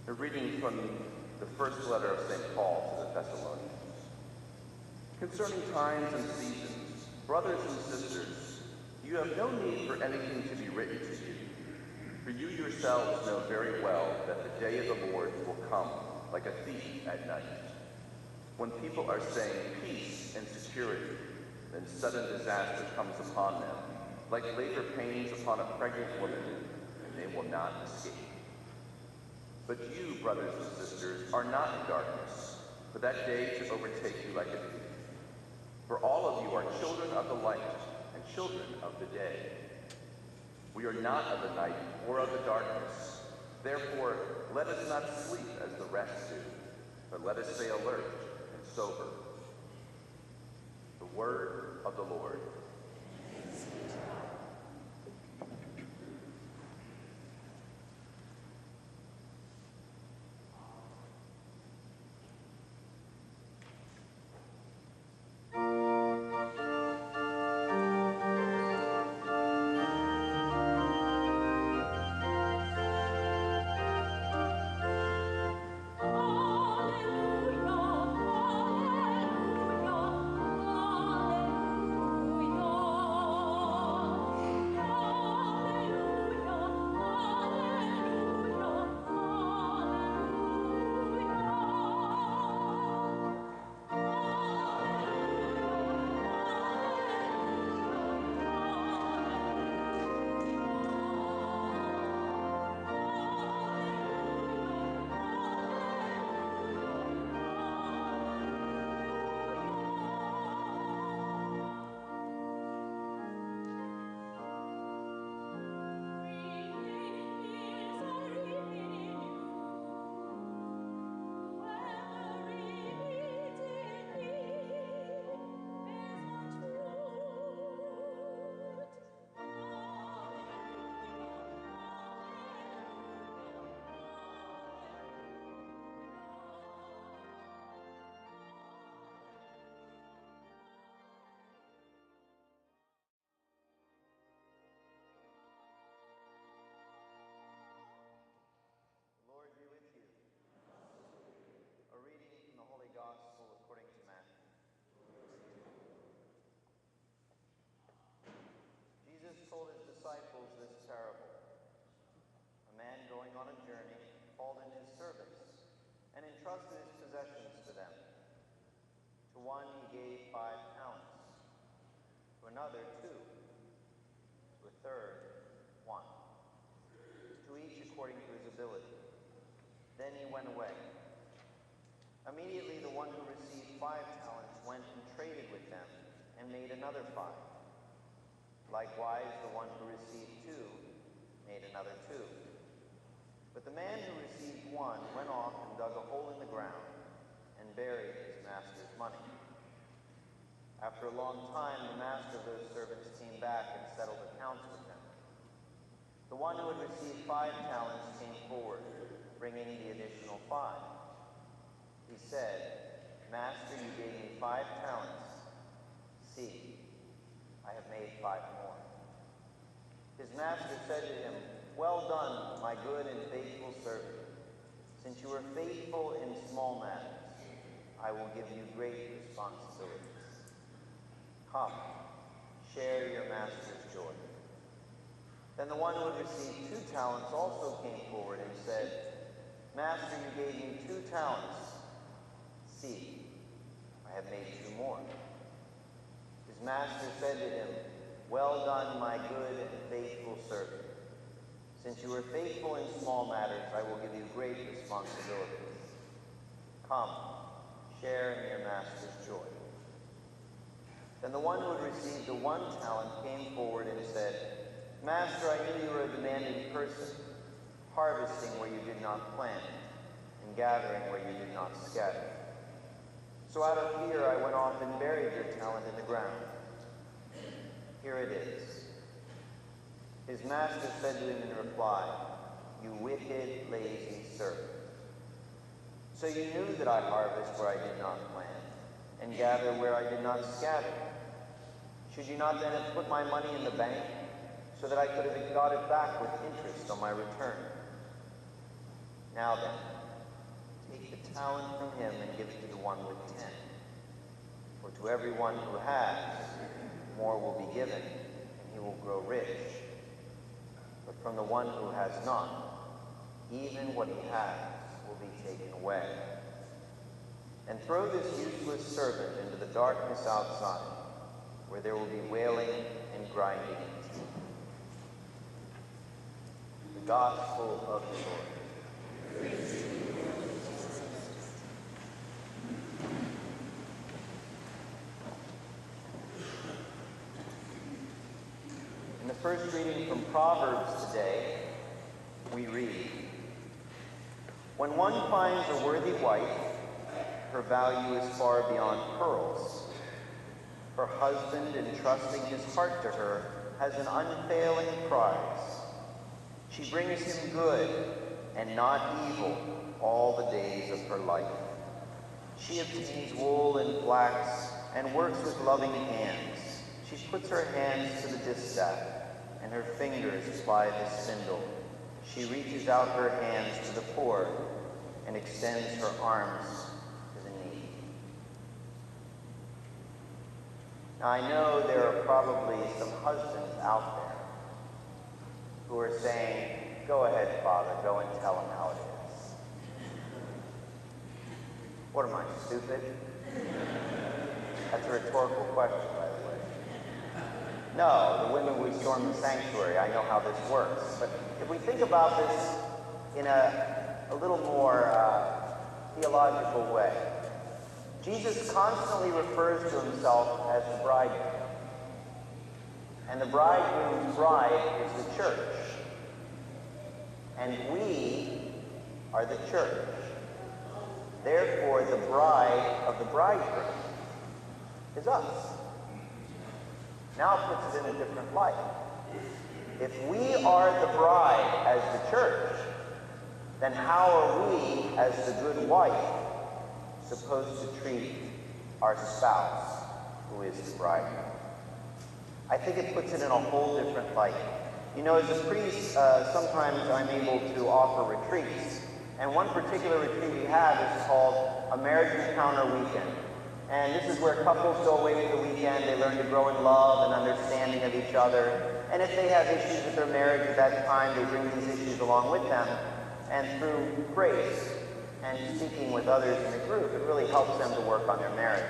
A reading from the first letter of St. Paul to the Thessalonians. Concerning times and seasons, brothers and sisters, you have no need for anything to be written to you, for you yourselves know very well that the day of the Lord will come like a thief at night. When people are saying peace and security, then sudden disaster comes upon them, like labor pains upon a pregnant woman, and they will not escape. But you, brothers and sisters, are not in darkness, for that day to overtake you like a thief. For all of you are children of the light and children of the day. We are not of the night or of the darkness. Therefore, let us not sleep as the rest do, but let us stay alert and sober. The word of the Lord. Told his disciples this parable. A man going on a journey called in his servants and entrusted his possessions to them. To one he gave 5 talents, to another 2, to a third 1, to each according to his ability. Then he went away. Immediately the one who received 5 talents went and traded with them and made another 5. Likewise, the one who received 2 made another 2. But the man who received 1 went off and dug a hole in the ground and buried his master's money. After a long time, the master of those servants came back and settled accounts with him. The one who had received 5 talents came forward, bringing the additional 5. He said, "Master, you gave me 5 talents. See, I have made 5 more." His master said to him, "Well done, my good and faithful servant. Since you were faithful in small matters, I will give you great responsibilities. Come, share your master's joy." Then the one who had received 2 talents also came forward and said, "Master, you gave me 2 talents. See, I have made 2 more." His master said to him, "Well done, my good and faithful servant. Since you were faithful in small matters, I will give you great responsibilities. Come, share in your master's joy." Then the one who had received the 1 talent came forward and said, "Master, I knew you were a demanding person, harvesting where you did not plant, and gathering where you did not scatter. So out of fear I went off and buried your talent in the ground. Here it is." His master said to him in reply, "You wicked, lazy servant. So you knew that I harvest where I did not plant, and gather where I did not scatter. Should you not then have put my money in the bank, so that I could have got it back with interest on my return? Now then, take the talent from him and give it to the one with 10. For to everyone who has, more will be given, and he will grow rich. But from the one who has not, even what he has will be taken away. And throw this useless servant into the darkness outside, where there will be wailing and grinding teeth. The Gospel of the Lord. Praise to you, Lord Jesus. In the first reading from Proverbs today, we read, "When one finds a worthy wife, her value is far beyond pearls. Her husband, entrusting his heart to her, has an unfailing prize. She brings him good and not evil all the days of her life. She obtains wool and flax and works with loving hands. She puts her hands to the distaff, and her fingers ply the spindle. She reaches out her hands to the poor and extends her arms to the needy." Now, I know there are probably some husbands out there who are saying, "Go ahead, Father, go and tell him how it is." What am I, stupid? That's a rhetorical question, by the way. No, the women would storm the sanctuary. I know how this works. But if we think about this in a little more theological way, Jesus constantly refers to himself as the bridegroom. And the bridegroom's bride is the church. And we are the church. Therefore, the bride of the bridegroom is us. Now it puts it in a different light. If we are the bride as the church, then how are we, as the good wife, supposed to treat our spouse, who is the bridegroom? I think it puts it in a whole different light. You know, as a priest, sometimes I'm able to offer retreats. And one particular retreat we have is called a Marriage Encounter Weekend. And this is where couples go away for the weekend. They learn to grow in love and understanding of each other. And if they have issues with their marriage at that time, they bring these issues along with them. And through grace and speaking with others in the group, it really helps them to work on their marriage.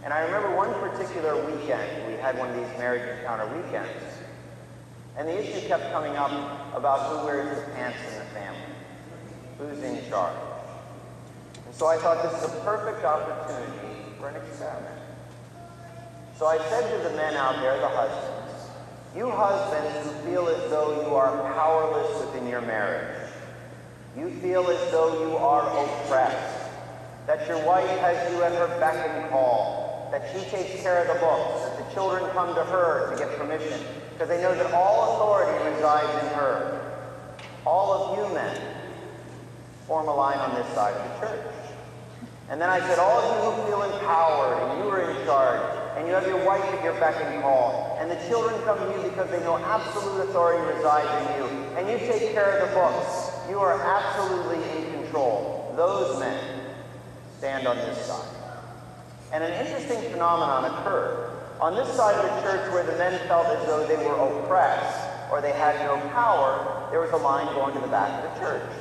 And I remember one particular weekend, we had one of these Marriage Encounter Weekends. And the issue kept coming up about who wears the pants in the family. Who's in charge? And so I thought this is a perfect opportunity for an experiment. So I said to the men out there, the husbands, you husbands who feel as though you are powerless within your marriage, you feel as though you are oppressed, that your wife has you at her beck and call, that she takes care of the books, that the children come to her to get permission, because they know that all authority resides in her. All of you men form a line on this side of the church. And then I said, all of you who feel empowered, and you are in charge, and you have your wife at your beck and call, and the children come to you because they know absolute authority resides in you, and you take care of the books, you are absolutely in control. Those men stand on this side. And an interesting phenomenon occurred. On this side of the church where the men felt as though they were oppressed, or they had no power, there was a line going to the back of the church.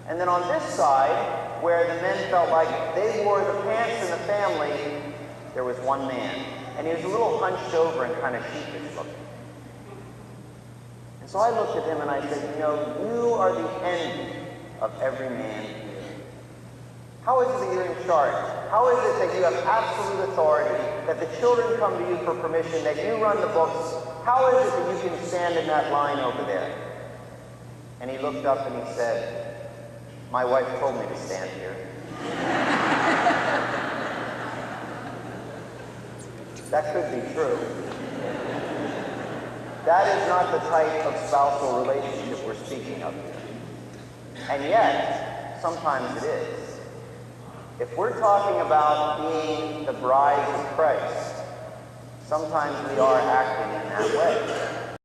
And then on this side, where the men felt like they wore the pants in the family, there was one man. And he was a little hunched over and kind of sheepish looking. And so I looked at him and I said, you know, you are the envy of every man here. How is it that you're in charge? How is it that you have absolute authority, that the children come to you for permission, that you run the books? How is it that you can stand in that line over there? And he looked up and he said, my wife told me to stand here. That could be true. That is not the type of spousal relationship we're speaking of here. And yet, sometimes it is. If we're talking about being the brides of Christ, sometimes we are acting in that way.